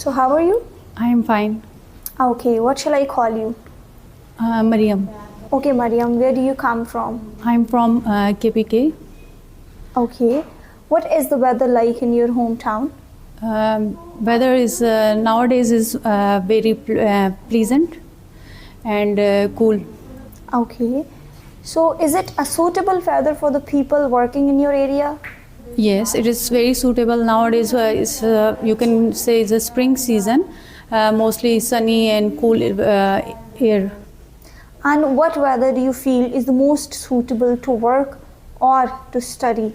So how are you? I am fine. Okay, what shall I call you? Mariam. Okay, Mariam, where do you come from? I'm from KPK. Okay. What is the weather like in your hometown? Weather is nowadays is very pleasant and cool. Okay. So is it a suitable weather for the people working in your area? Yes, it is very suitable nowadays. You can say it's a spring season, mostly sunny and cool air. And what weather do you feel is the most suitable to work or to study?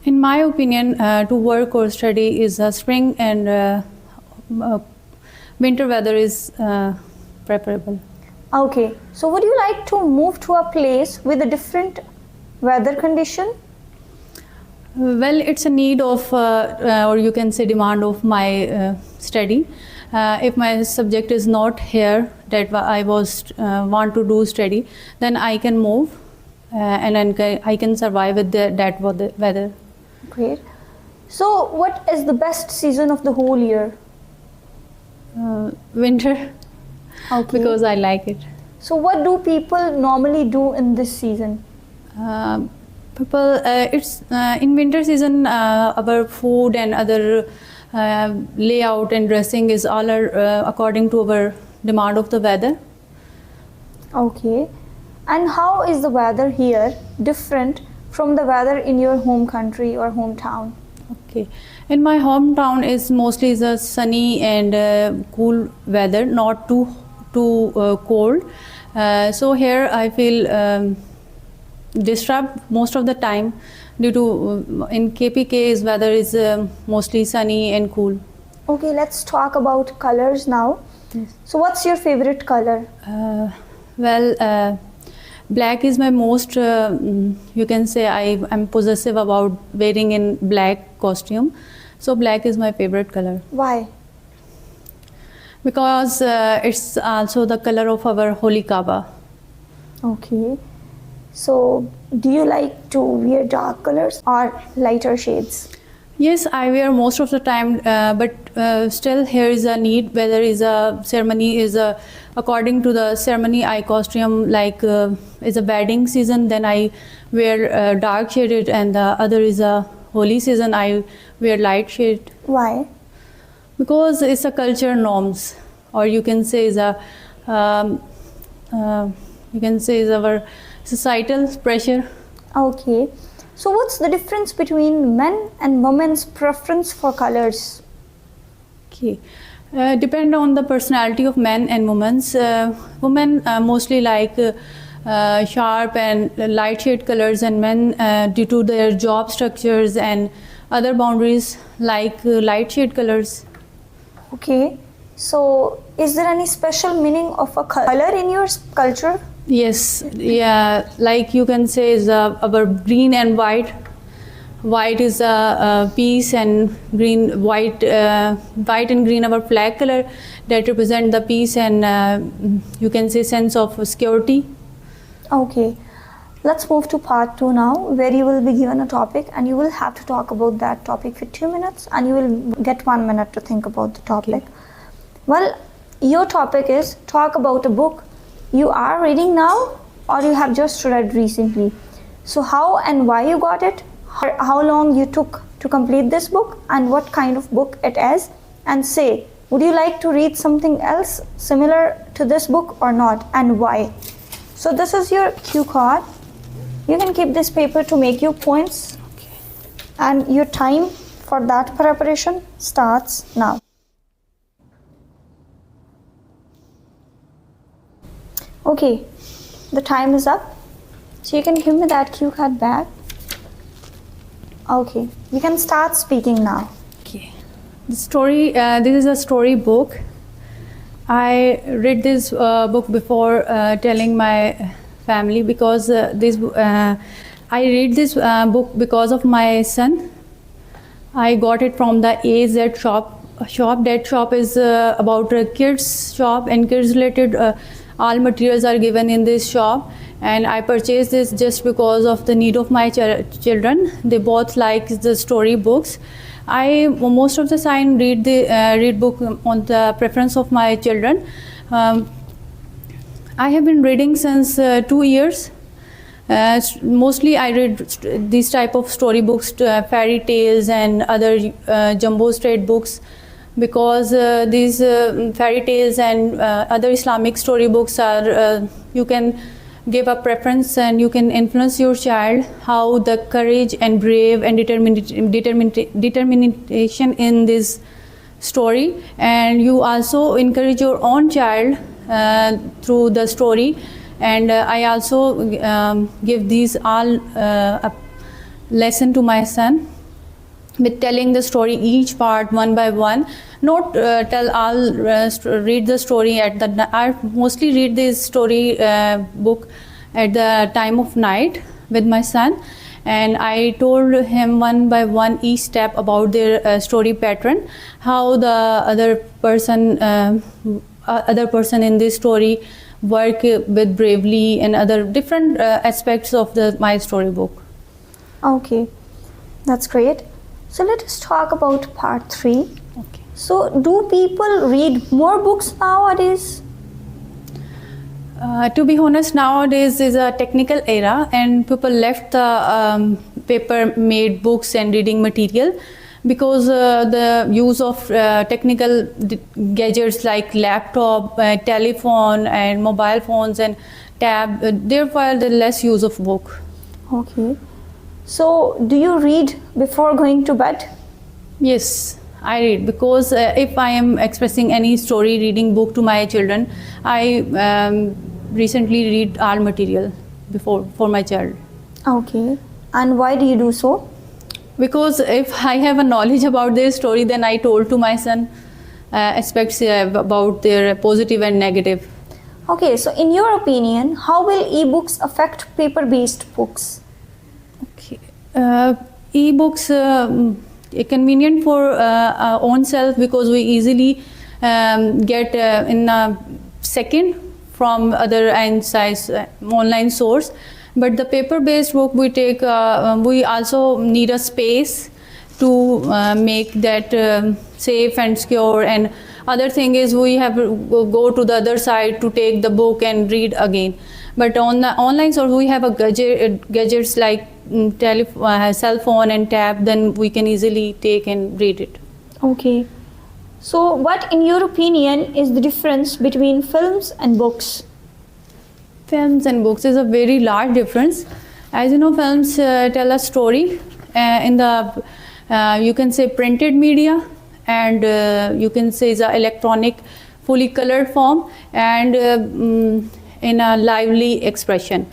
In my opinion, to work or study is spring and winter weather is preferable. Okay. So would you like to move to a place with a different weather condition? Well, it's a need of, or you can say demand of my study. If my subject is not here that I want to do study, then I can move and then I can survive with that weather. Great. So what is the best season of the whole year? Winter, Okay. because I like it. So what do people normally do in this season? People, it's in winter season. Our food and other layout and dressing is all according to our demand of the weather. Okay. And how is the weather here different from the weather in your home country or hometown? Okay, in my hometown is mostly the sunny and cool weather, not too cold. So here I feel disturbed most of the time due to in KPK's weather is mostly sunny and cool. Okay, let's talk about colors now. Yes. So what's your favorite color? Black is my most, you can say I am possessive about wearing in black costume. So black is my favorite color. Why? Because it's also the color of our holy Kaaba. Okay. So do you like to wear dark colors or lighter shades? Yes, I wear most of the time, but still here is a need. Whether is a ceremony is according to the ceremony, I costume like is a wedding season. Then I wear dark shaded, and the other is a holy season. I wear light shade. Why? Because it's a culture norms, or you can say is a our societal pressure. Okay. So what's the difference between men and women's preference for colors? Okay, depend on the personality of men and women's. Women mostly like sharp and light shade colors, and men due to their job structures and other boundaries like light shade colors. Okay. So is there any special meaning of a color in your culture? Yes, yeah, like you can say is our green and white. White is peace, and green, white and green our flag color that represent the peace and you can say sense of security. Okay. Let's move to part 2 now, where you will be given a topic and you will have to talk about that topic for 2 minutes and you will get 1 minute to think about the topic. Okay. Well, your topic is talk about a book you are reading now or you have just read recently. So how and why you got it, how long you took to complete this book, and what kind of book it is, and say, would you like to read something else similar to this book or not, and why? So this is your cue card. You can keep this paper to make your points. Okay. And your time for that preparation starts now. Okay, the time is up. So you can give me that cue card back. Okay, you can start speaking now. Okay. The story. This is a story book. I read this book before telling my family because I read this book because of my son. I got it from the AZ shop. That shop is about a kids shop and kids related all materials are given in this shop, and I purchased this just because of the need of my children. They both like the story books. I most of the time read book on the preference of my children. I have been reading since 2 years. Mostly I read these type of story books, fairy tales and other jumbo straight books, because these fairy tales and other Islamic story books are you can give a preference and you can influence your child how the courage and brave and determination in this story, and you also encourage your own child through the story. And I also give these all a lesson to my son with telling the story each part one by one, not tell all read the story at the I mostly read this story book at the time of night with my son, and I told him one by one each step about their story pattern, how the other person in this story work with bravely and other different aspects of my storybook. Okay, that's great. So let us talk about part 3. Okay. So do people read more books nowadays? To be honest, nowadays is a technical era, and people left the paper-made books and reading material, because the use of technical gadgets like laptop, telephone and mobile phones and tab, therefore the less use of book. Okay. So do you read before going to bed? Yes, I read, because if I am expressing any story reading book to my children, I recently read all material before for my child. Okay. And why do you do so? Because if I have a knowledge about their story, then I told to my son aspects about their positive and negative. Okay, so in your opinion, how will ebooks affect paper-based books? Okay. E-books convenient for our own self, because we easily get in a second from other online source. But the paper-based book we take, we also need a space to make that safe and secure. And other thing is we have to go to the other side to take the book and read again. But on the online source, we have a gadgets like cell phone and tab. Then we can easily take and read it. Okay. So what, in your opinion, is the difference between films and books? Films and books is a very large difference. As you know, films tell a story in the you can say printed media, and you can say the electronic fully colored form, and in a lively expression.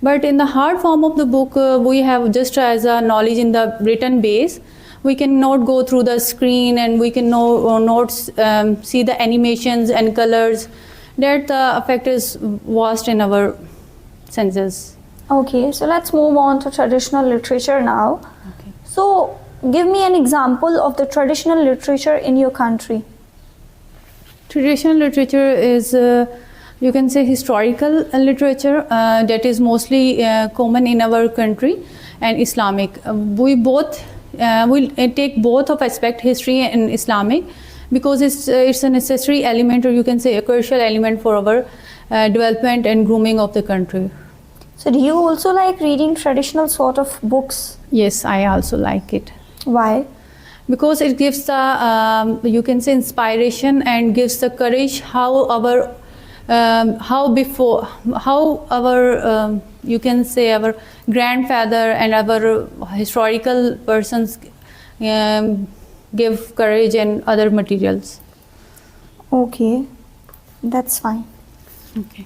But in the hard form of the book, we have just as a knowledge in the written base. We cannot go through the screen, and we can not see the animations and colors. That the effect is vast in our senses. Okay, so let's move on to traditional literature now. Okay. So give me an example of the traditional literature in your country. Traditional literature is, you can say, historical literature that is mostly common in our country, and Islamic. We both will take both of aspect, history and Islamic, because it's a necessary element, or you can say a crucial element for our development and grooming of the country. So do you also like reading traditional sort of books? Yes, I also like it. Why? Because it gives the you can say inspiration, and gives the courage how our you can say our grandfather and our historical persons give courage and other materials. Okay, that's fine. Okay.